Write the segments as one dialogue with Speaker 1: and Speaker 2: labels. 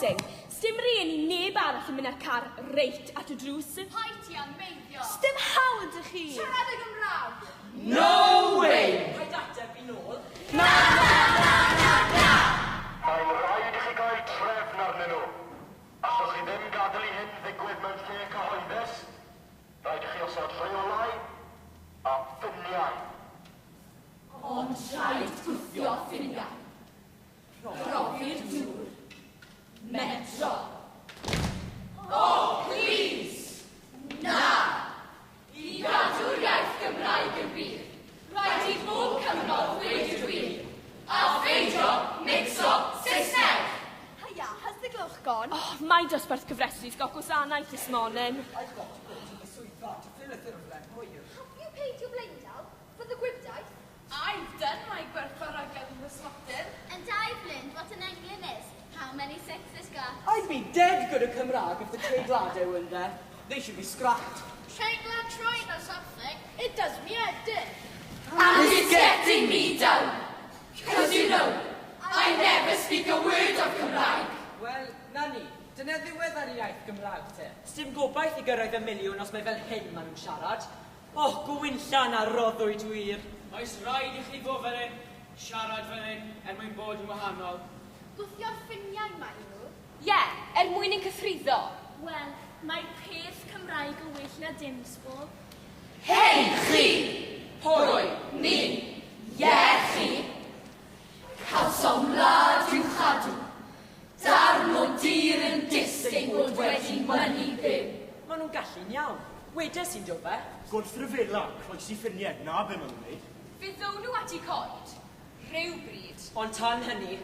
Speaker 1: crossing. Sdim rieni neb arall yn mynd â'r car reit at y drws.
Speaker 2: Pai ti am meiddio.
Speaker 1: Sdim hawl dych chi.
Speaker 2: Siarad y Gymraeg.
Speaker 3: No way!
Speaker 4: Rhaid ateb i nôl.
Speaker 3: Na!
Speaker 5: Mae'n rhaid i chi gael trefn arnyn nhw. Allwch chi ddim gadael i hyn ddigwydd mewn lle cyhoeddus. Rhaid i chi osod rheolau a ffiniau.
Speaker 2: Ond rhaid gwthio ffiniau. Profi'r dŵr. Metro. Oh, please! Na! I gadw'r iaith Gymraeg yn byr. Rhaid i bob cyfnod ddweud y gwir. A pheidio mixo Saesneg.
Speaker 1: Hiya, has the gloch gone? Oh, my dosbarth cyfresu's got gwasanaeth this morning.
Speaker 4: I've got to go to the swyddfa to fill a ffurflen hwyr.
Speaker 2: Have you paid your blaendaw for the gwibdaeth? I've done my gwerthfawrogiad yn the slaughter.
Speaker 6: And I've learned what an Anglin is. How many sexes got?
Speaker 4: I'd be dead good at Cymraeg if the Treigladau weren't there. They should be scrapped.
Speaker 2: Treiglan Troen or something. It does me head in.
Speaker 3: And it's getting me down. Because you know, I never speak a word of Cymraeg.
Speaker 4: Wel, Nani, dyna ddiweddar i iaith Gymraeg te. Sdim gobaith i gyrraedd y miliwn os mae fel hyn maen nhw'n siarad. Oh, gwynllan a roddwyd wir.
Speaker 7: Oes rhaid i chi fod fel hyn, siarad fel hyn, mwyn bod yn wahanol.
Speaker 2: Gwthio ffiniau mae nhw.
Speaker 1: Mwyn yn cyffriddo.
Speaker 6: Wel, mae peth Cymraeg yn well na dim sbol.
Speaker 3: Hei chi! Pwy? Ni? Chi! Cawsom wlad i'w chadw. Darn o dir yn disgyn bod wedi mynnu byw.
Speaker 4: Maen nhw'n gallu'n iawn. Wedes i'n dod fe.
Speaker 5: Gwrthryfela, croes i ffiniau, na be maen nhw'n gwneud.
Speaker 2: Fe ddown nhw at eu coed. Rhywbryd.
Speaker 4: Ond tan hynny,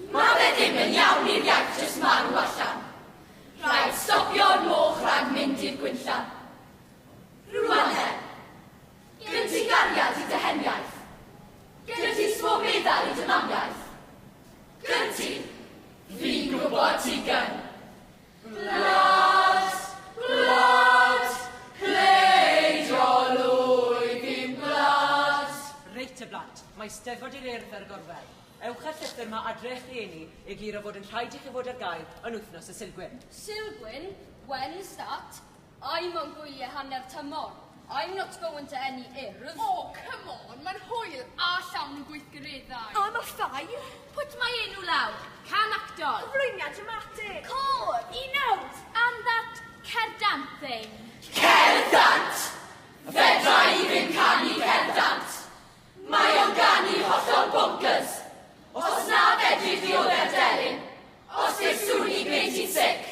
Speaker 3: Mae fe ddim yn iawn i'r iaith jyst marw allan. Rhaid stopio'r moch rhag mynd i'r gwynllan. Rwan e, gyn ti gariad i deheniaeth. Gyn ti sfomeddau i dynamiaeth. Gyn ti, fi'n gwybod ti gyn. Gwlad, gwlad, pleidiolwydd i'n gwlad.
Speaker 4: reit y blant, mae steddfod i'r urdd ar gorfel. Ewch â'r llythyr yma adrech i ni i glir o fod yn rhaid i chi fod ar gael yn wythnos y Silgwyn.
Speaker 2: Silgwyn, when's that? I'm on gwyliau hanner tymor. I'm not going to any urdd. Oh, come on, mae'n hwyl a llawn gweithgareddau.
Speaker 1: I'm a fire.
Speaker 2: Put my enw lawr, can actor.
Speaker 1: Cyflwyniad dramatic.
Speaker 2: Cor, un out, and that cerdant thing.
Speaker 3: Cerdant! Fedra i ddim canu cerdant. Mae o'n ganu hollol bonkers. Os na fedri ddioddau'r delyn, os yw'r sŵn i gwneud ti'n sic,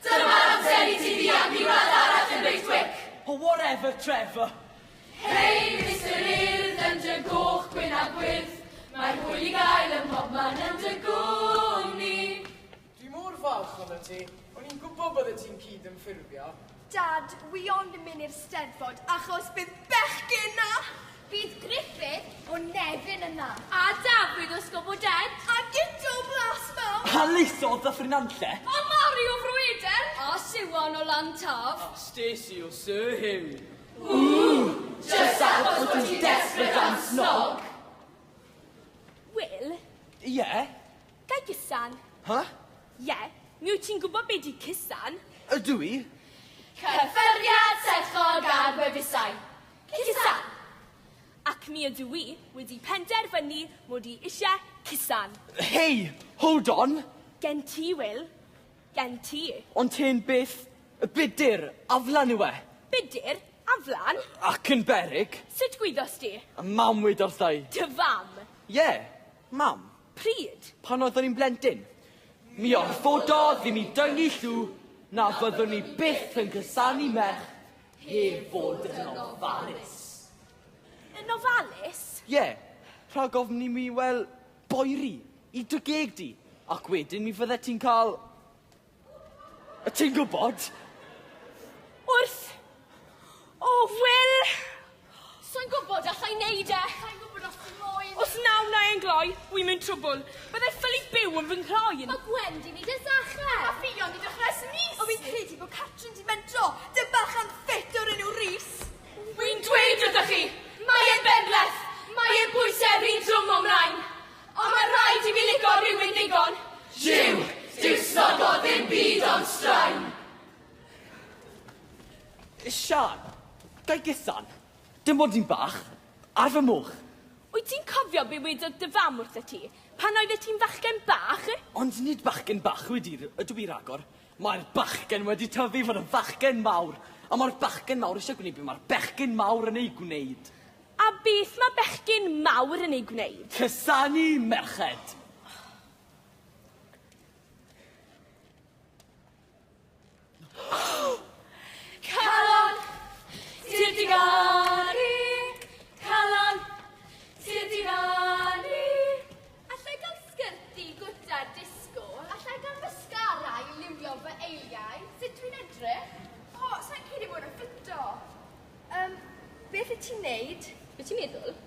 Speaker 3: dyma'r amser i ti ddianc i wlad arall yn reit wic.
Speaker 4: Oh, whatever, Trevor.
Speaker 3: Hei, Mr. Urdd yn dy goch gwyn a gwydd, mae'r hwyl i gael ym mhobman yn dy gwmni.
Speaker 7: Dwi mor falch o'n ti, o'n i'n gwybod bydde ti'n cyd yn ffurfio.
Speaker 1: Dad, wi ond yn mynd i'r steddfod achos bydd bechgyn na.
Speaker 2: Bydd Griffith o Nefyn yna.
Speaker 1: A Dafydd o Sgoboded. A Guto Blasmo.
Speaker 4: Halithodd y ffrinanlle.
Speaker 2: A Mario Frwydr. A Siwan o Lantaf.
Speaker 7: Stacey o Sir Hugh.
Speaker 3: Just achos bod ti'n desperate am snog.
Speaker 1: Will,
Speaker 4: Ie?
Speaker 1: gai gysan?
Speaker 4: Ha?
Speaker 1: Mi wyt ti'n gwybod beth i cysan?
Speaker 4: Ydw i?
Speaker 2: Cyffyriad serchog a gwefusau.
Speaker 1: Cysan. Ac mi ydw i wedi penderfynu mod i eisiau cysan.
Speaker 4: Hei, hold on.
Speaker 1: Gen ti, Will. Gen ti.
Speaker 4: Ond ti'n beth y budur aflan yw e?
Speaker 1: Bydyr, aflan.
Speaker 4: Ac yn berig.
Speaker 1: Sut gwyddos ti?
Speaker 4: A mam wedi wrthai.
Speaker 1: Dy fam.
Speaker 4: Ie, mam.
Speaker 1: Pryd?
Speaker 4: Pan oeddwn i'n blentyn. Mi orfododd i mi dyngu llw na fyddwn ni byth yn cysanu merch heb fod yn ofalus.
Speaker 1: Yn ofalus?
Speaker 4: Ie, rhag ofn i mi, wel, boeri i dy geg di. Ac wedyn mi fydde ti'n cael... Ti'n gwybod?
Speaker 1: Wrth. O, Will!
Speaker 2: So'n gwybod allai neud e. Sa'n gwybod os ti'n moyn.
Speaker 1: Os naw na ein gloi, wy'n mynd trwbl. Byddai ffili byw yn fy nghroen.
Speaker 2: Mae Gwen di ni dy ddechrau.
Speaker 1: A Fion di dechrau snis. O fi'n credu bod Catrin di mentro. Dy bachan ffit o'r enw Rhys.
Speaker 2: Wy'n dweud ydych chi. Mae e'n benbleth. Mae e'n bwysau rhin drwm o'mlaen. Ond mae rhaid i fi ligo rhywun ddigon.
Speaker 3: Jiw, Cristnog o ddim byd ond straen.
Speaker 4: Sian, gai gysan, dim bod ti'n bach, ar fy mwch.
Speaker 1: Wyt ti'n cofio be wedodd dy fam wrtho ti? Pan oedd ti'n fachgen bach?
Speaker 4: Ond nid bachgen bach ydw i ragor. Mae'r bachgen wedi tyfu fod yn fachgen mawr. A mae'r bachgen mawr eisiau gwneud beth mae'r bechgyn mawr yn ei gwneud.
Speaker 1: A beth mae bechgyn mawr yn ei gwneud?
Speaker 4: Cysanu merched.
Speaker 3: Calon, sydd di gani. Calon, sydd di gani.
Speaker 2: Allai gael sgyrti gwta disgo? Allai gael mascara i liwio fy eiliau? Sut dwi'n edrych? O, sa'n credu bod yn ffito. Beth y ti'n neud?
Speaker 1: Be ti'n meddwl?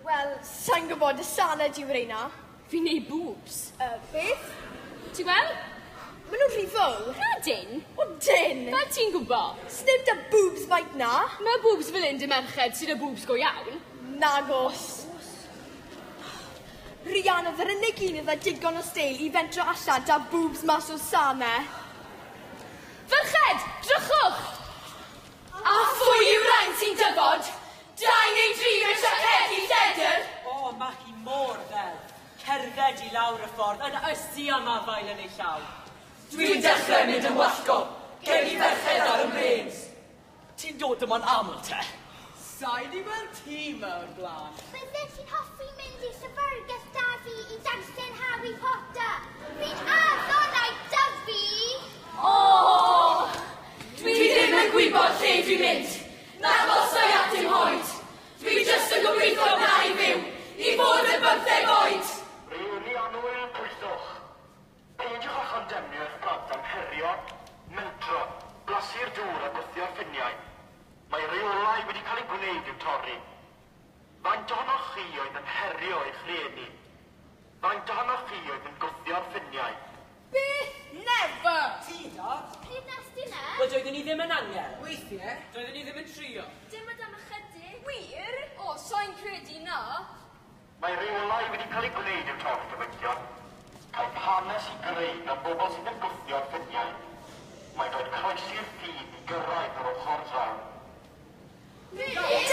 Speaker 2: Wel, sa'n gwybod y sanad yw reina.
Speaker 1: Fi'n neud boobs.
Speaker 2: Beth?
Speaker 1: Ti'n gweld?
Speaker 2: Maen nhw'n rhy fawr.
Speaker 1: Na dyn.
Speaker 2: O, dyn!
Speaker 1: Fel ti'n gwybod?
Speaker 2: Snib da boobs faint na?
Speaker 1: Mae boobs fel un dy merched sydd â boobs go iawn.
Speaker 2: Nagos. Rihanna fy'r unig un iddo digon o steil i fentro allan da boobs mas o sane.
Speaker 1: Ferched, drychwch!
Speaker 3: A phwy yw rhain sy'n dybod? Dau neu dri eisiau cedi lledr.
Speaker 7: O, mae hi mor fel. Cerdded i lawr y ffordd yn ysu am afael yn ei llaw.
Speaker 3: Dwi'n dechrau mynd yn wallgo. Gen i ferched ar y brains.
Speaker 4: Ti'n dod yma'n aml te?
Speaker 7: Sa'i di gweld ti mewn blaen.
Speaker 8: Byddet ti'n hoffi mynd i Llyfyrgell da fi i darllen Harry Potter? Fi'n addo'n ai Dyfi!
Speaker 3: O! Dwi ddim yn gwybod lle dwi'n mynd. Na ddosai at ym hoed. Dwi jyst yn gobeithio na i fyw. I fod yn 15 oed.
Speaker 5: Rieni anwyl pwyllwch. Peidiwch â chandemnu eich plant am herio, meltro, glasu'r dŵr a gwthio'r ffiniau. Mae reolau wedi cael ei gwneud i'w torri. Faint ohonoch chi oedd yn herio eich rieni? Faint ohonoch chi oedd yn gwthio'r ffiniau?
Speaker 3: Beth? Never!
Speaker 7: Ti da?
Speaker 2: Pryd nes di ne?
Speaker 7: Wel, doeddwn ni ddim yn angen. Weithiau? Doeddwn ni ddim yn trio.
Speaker 2: Dim ond am ychydig.
Speaker 1: Wir? O, sa'n credu na.
Speaker 5: Mae reolau wedi cael ei gwneud i'w torri gyfeillion. Caiff hanes i greu gan bobl sydd yn gwthio'r ffiniau. Mae dod croesi'r ffin i gyrraedd yr ochr draw.
Speaker 2: Beth?